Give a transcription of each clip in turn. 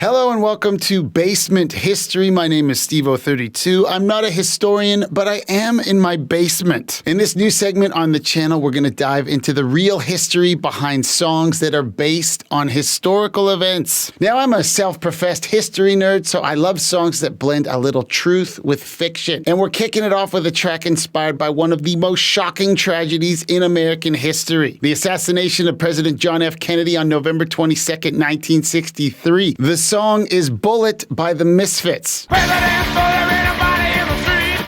Hello and welcome to Basement History. My name is Steve-O32. I'm not a historian, but I am in my basement. In this new segment on the channel, we're going to dive into the real history behind songs that are based on historical events. Now, I'm a self-professed history nerd, so I love songs that blend a little truth with fiction. And we're kicking it off with a track inspired by one of the most shocking tragedies in American history, the assassination of President John F. Kennedy on November 22nd, 1963. The song is Bullet by the Misfits.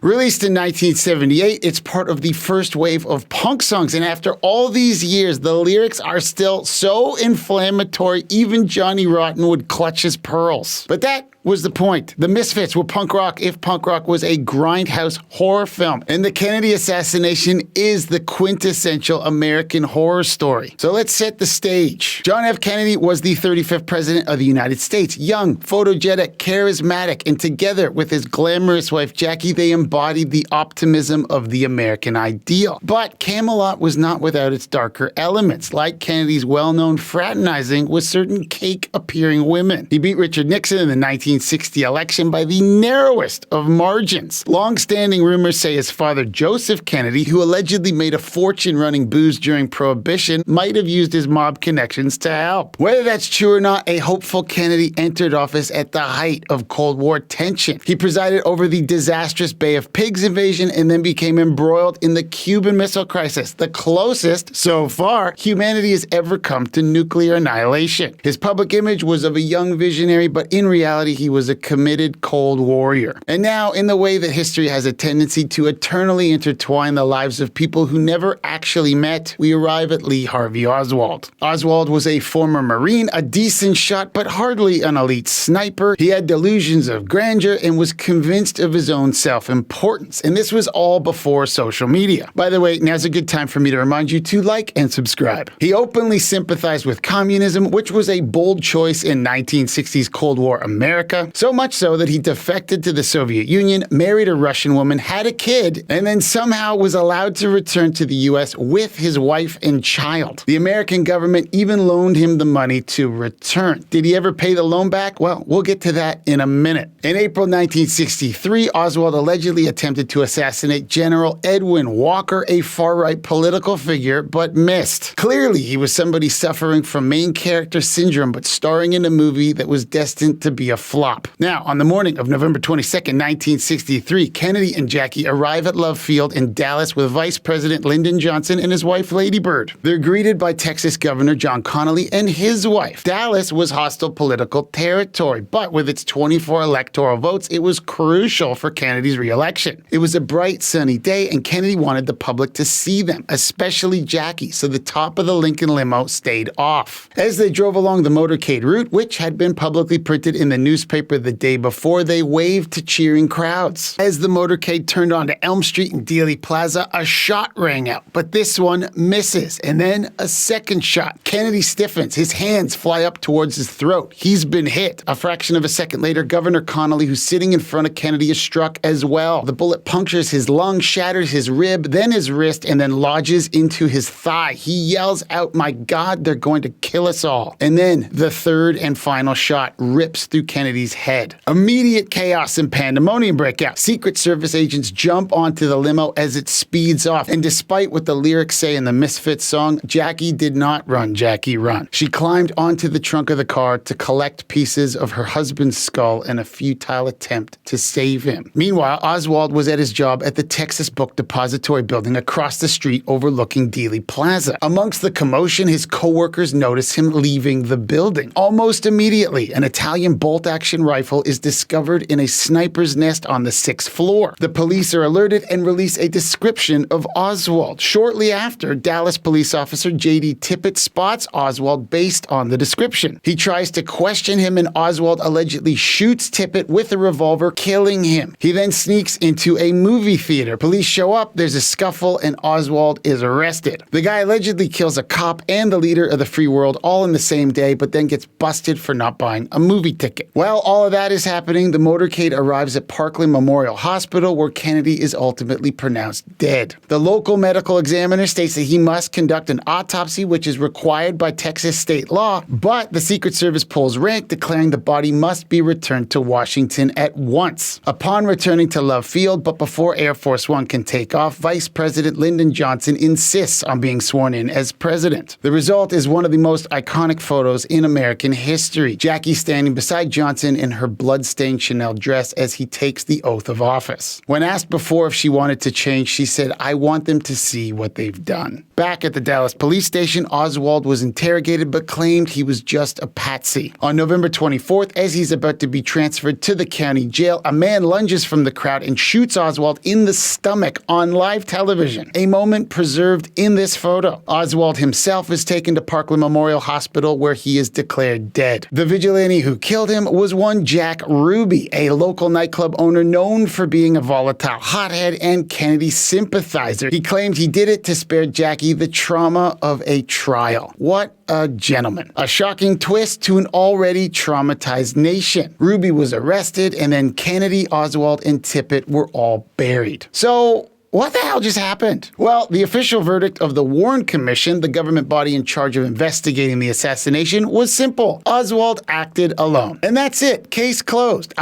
Released in 1978, it's part of the first wave of punk songs, and after all these years, the lyrics are still so inflammatory, even Johnny Rotten would clutch his pearls. But that was the point. The Misfits were punk rock if punk rock was a grindhouse horror film, and the Kennedy assassination is the quintessential American horror story. So let's set the stage. John F. Kennedy was the 35th president of the United States. Young, photogenic, charismatic, and together with his glamorous wife Jackie, they embodied the optimism of the American ideal. But Camelot was not without its darker elements, like Kennedy's well-known fraternizing with certain cake-appearing women. He beat Richard Nixon in the 1960 election by the narrowest of margins. Long-standing rumors say his father, Joseph Kennedy, who allegedly made a fortune running booze during Prohibition, might have used his mob connections to help. Whether that's true or not, a hopeful Kennedy entered office at the height of Cold War tension. He presided over the disastrous Bay of Pigs invasion and then became embroiled in the Cuban Missile Crisis, the closest, so far, humanity has ever come to nuclear annihilation. His public image was of a young visionary, but in reality, he was a committed Cold Warrior. And now, in the way that history has a tendency to eternally intertwine the lives of people who never actually met, we arrive at Lee Harvey Oswald. Oswald was a former Marine, a decent shot, but hardly an elite sniper. He had delusions of grandeur and was convinced of his own self-importance. And this was all before social media. By the way, now's a good time for me to remind you to like and subscribe. He openly sympathized with communism, which was a bold choice in 1960s Cold War America. So much so that he defected to the Soviet Union, married a Russian woman, had a kid, and then somehow was allowed to return to the US with his wife and child. The American government even loaned him the money to return. Did he ever pay the loan back? Well, we'll get to that in a minute. In April 1963, Oswald allegedly attempted to assassinate General Edwin Walker, a far-right political figure, but missed. Clearly, he was somebody suffering from main character syndrome, but starring in a movie that was destined to be a flop. Now, on the morning of November 22nd, 1963, Kennedy and Jackie arrive at Love Field in Dallas with Vice President Lyndon Johnson and his wife Lady Bird. They're greeted by Texas Governor John Connally and his wife. Dallas was hostile political territory, but with its 24 electoral votes, it was crucial for Kennedy's re-election. It was a bright, sunny day, and Kennedy wanted the public to see them, especially Jackie, so the top of the Lincoln limo stayed off. As they drove along the motorcade route, which had been publicly printed in the newspaper the day before, they waved to cheering crowds. As the motorcade turned onto Elm Street in Dealey Plaza, a shot rang out, but this one misses, and then a second shot. Kennedy stiffens, his hands fly up towards his throat. He's been hit. A fraction of a second later, Governor Connally, who's sitting in front of Kennedy, is struck as well. The bullet punctures his lung, shatters his rib, then his wrist, and then lodges into his thigh. He yells out, "My God, they're going to kill us all." And then the third and final shot rips through Kennedy's head. Immediate chaos and pandemonium break out. Secret Service agents jump onto the limo as it speeds off. And despite what the lyrics say in the Misfits song, Jackie did not run, Jackie run. She climbed onto the trunk of the car to collect pieces of her husband's skull in a futile attempt to save him. Meanwhile, Oswald was at his job at the Texas Book Depository building across the street overlooking Dealey Plaza. Amongst the commotion, his co-workers notice him leaving the building. Almost immediately, an Italian bolt-action rifle is discovered in a sniper's nest on the 6th floor. The police are alerted and release a description of Oswald. Shortly after, Dallas police officer J.D. Tippit spots Oswald based on the description. He tries to question him, and Oswald allegedly shoots Tippit with a revolver, killing him. He then sneaks breaks into a movie theater. Police show up, there's a scuffle, and Oswald is arrested. The guy allegedly kills a cop and the leader of the free world all in the same day, but then gets busted for not buying a movie ticket. While all of that is happening, the motorcade arrives at Parkland Memorial Hospital, where Kennedy is ultimately pronounced dead. The local medical examiner states that he must conduct an autopsy, which is required by Texas state law, but the Secret Service pulls rank, declaring the body must be returned to Washington at once. Upon returning to Love Field, but before Air Force One can take off, Vice President Lyndon Johnson insists on being sworn in as president. The result is one of the most iconic photos in American history. Jackie standing beside Johnson in her blood-stained Chanel dress as he takes the oath of office. When asked before if she wanted to change, she said, "I want them to see what they've done." Back at the Dallas police station, Oswald was interrogated but claimed he was just a patsy. On November 24th, as he's about to be transferred to the county jail, a man lunges from the crowd and shoots Oswald in the stomach on live television, a moment preserved in this photo. Oswald himself is taken to Parkland Memorial Hospital, where he is declared dead. The vigilante who killed him was one Jack Ruby, a local nightclub owner known for being a volatile hothead and Kennedy sympathizer. He claimed he did it to spare Jackie the trauma of a trial. What a gentleman. A shocking twist to an already traumatized nation. Ruby was arrested, and then Kennedy, Oswald, and Tippit were all buried. So, what the hell just happened? Well, the official verdict of the Warren Commission, the government body in charge of investigating the assassination, was simple. Oswald acted alone. And that's it. Case closed.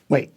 Wait,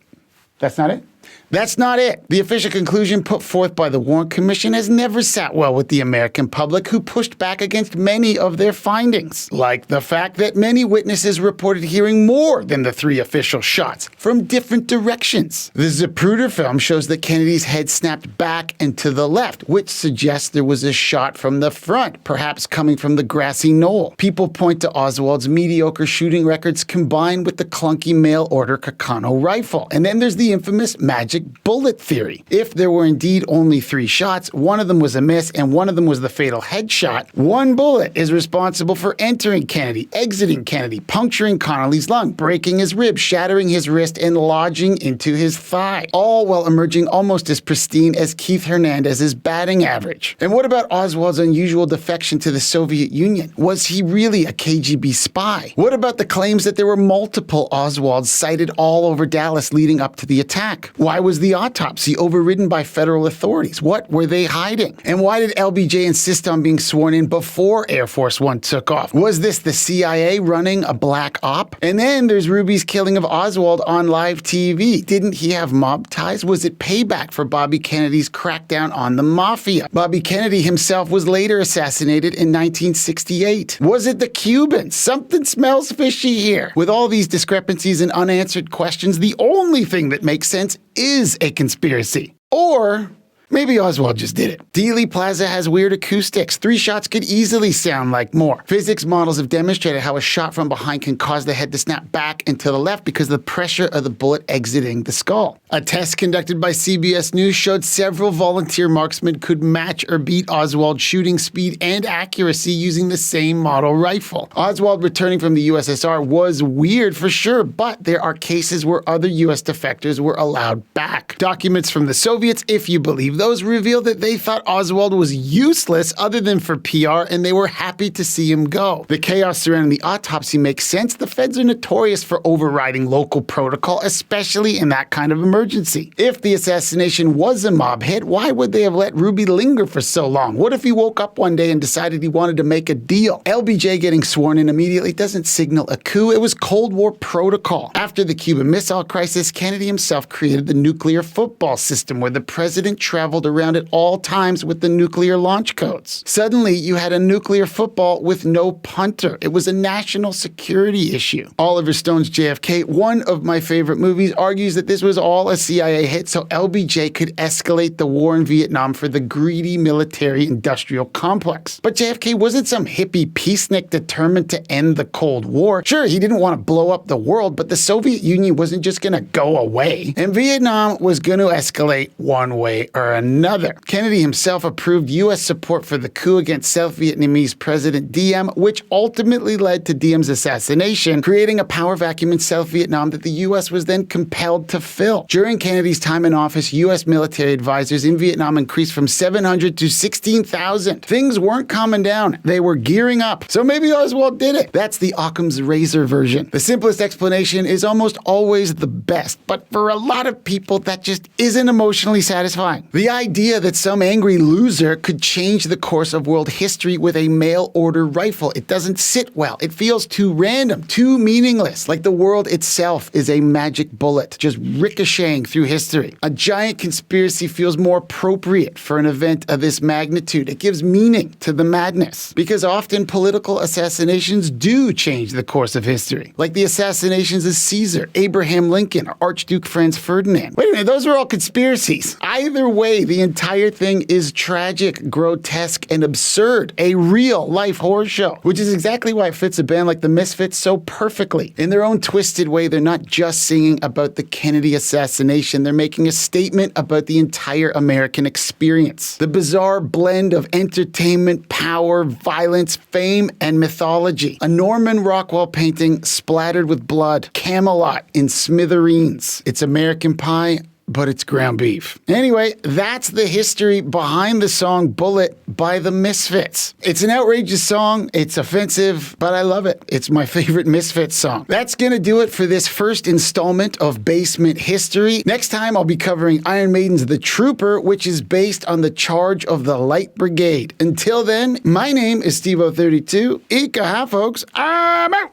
that's not it? That's not it. The official conclusion put forth by the Warren Commission has never sat well with the American public, who pushed back against many of their findings, like the fact that many witnesses reported hearing more than the 3 official shots from different directions. The Zapruder film shows that Kennedy's head snapped back and to the left, which suggests there was a shot from the front, perhaps coming from the grassy knoll. People point to Oswald's mediocre shooting records combined with the clunky mail-order Kakano rifle. And then there's the infamous magic bullet theory. If there were indeed only 3 shots, one of them was a miss and one of them was the fatal headshot, one bullet is responsible for entering Kennedy, exiting Kennedy, puncturing Connolly's lung, breaking his rib, shattering his wrist, and lodging into his thigh, all while emerging almost as pristine as Keith Hernandez's batting average. And what about Oswald's unusual defection to the Soviet Union? Was he really a KGB spy? What about the claims that there were multiple Oswalds sighted all over Dallas leading up to the attack? Why was the autopsy overridden by federal authorities? What were they hiding? And why did LBJ insist on being sworn in before Air Force One took off? Was this the CIA running a black op? And then there's Ruby's killing of Oswald on live TV. Didn't he have mob ties? Was it payback for Bobby Kennedy's crackdown on the mafia? Bobby Kennedy himself was later assassinated in 1968. Was it the Cubans? Something smells fishy here. With all these discrepancies and unanswered questions, the only thing that makes sense is a conspiracy. Or maybe Oswald just did it. Dealey Plaza has weird acoustics. 3 shots could easily sound like more. Physics models have demonstrated how a shot from behind can cause the head to snap back and to the left because of the pressure of the bullet exiting the skull. A test conducted by CBS News showed several volunteer marksmen could match or beat Oswald's shooting speed and accuracy using the same model rifle. Oswald returning from the USSR was weird for sure, but there are cases where other US defectors were allowed back. Documents from the Soviets, if you believe those, reveal that they thought Oswald was useless other than for PR, and they were happy to see him go. The chaos surrounding the autopsy makes sense. The feds are notorious for overriding local protocol, especially in that kind of emergency. If the assassination was a mob hit, why would they have let Ruby linger for so long? What if he woke up one day and decided he wanted to make a deal? LBJ getting sworn in immediately doesn't signal a coup. It was Cold War protocol. After the Cuban Missile Crisis, Kennedy himself created the nuclear football system, where the president traveled around at all times with the nuclear launch codes. Suddenly, you had a nuclear football with no punter. It was a national security issue. Oliver Stone's JFK, one of my favorite movies, argues that this was all a CIA hit so LBJ could escalate the war in Vietnam for the greedy military-industrial complex. But JFK wasn't some hippie peacenik determined to end the Cold War. Sure, he didn't want to blow up the world, but the Soviet Union wasn't just going to go away. And Vietnam was going to escalate one way or another. Kennedy himself approved U.S. support for the coup against South Vietnamese President Diem, which ultimately led to Diem's assassination, creating a power vacuum in South Vietnam that the U.S. was then compelled to fill. During Kennedy's time in office, U.S. military advisors in Vietnam increased from 700 to 16,000. Things weren't calming down. They were gearing up. So maybe Oswald did it. That's the Occam's razor version. The simplest explanation is almost always the best, but for a lot of people, that just isn't emotionally satisfying. The idea that some angry loser could change the course of world history with a mail-order rifle, it doesn't sit well. It feels too random, too meaningless, like the world itself is a magic bullet, just ricocheting through history. A giant conspiracy feels more appropriate for an event of this magnitude. It gives meaning to the madness, because often political assassinations do change the course of history, like the assassinations of Caesar, Abraham Lincoln, or Archduke Franz Ferdinand. Wait a minute, those are all conspiracies. Either way, the entire thing is tragic, grotesque, and absurd. A real-life horror show, which is exactly why it fits a band like the Misfits so perfectly. In their own twisted way, they're not just singing about the Kennedy assassination, they're making a statement about the entire American experience. The bizarre blend of entertainment, power, violence, fame, and mythology. A Norman Rockwell painting splattered with blood. Camelot in smithereens. It's American Pie, but it's ground beef. Anyway, that's the history behind the song Bullet by the Misfits. It's an outrageous song, it's offensive, but I love it. It's my favorite Misfits song. That's gonna do it for this first installment of Basement History. Next time I'll be covering Iron Maiden's The Trooper, which is based on the Charge of the Light Brigade. Until then, my name is Steve-O32. Ika ha, folks. I'm out!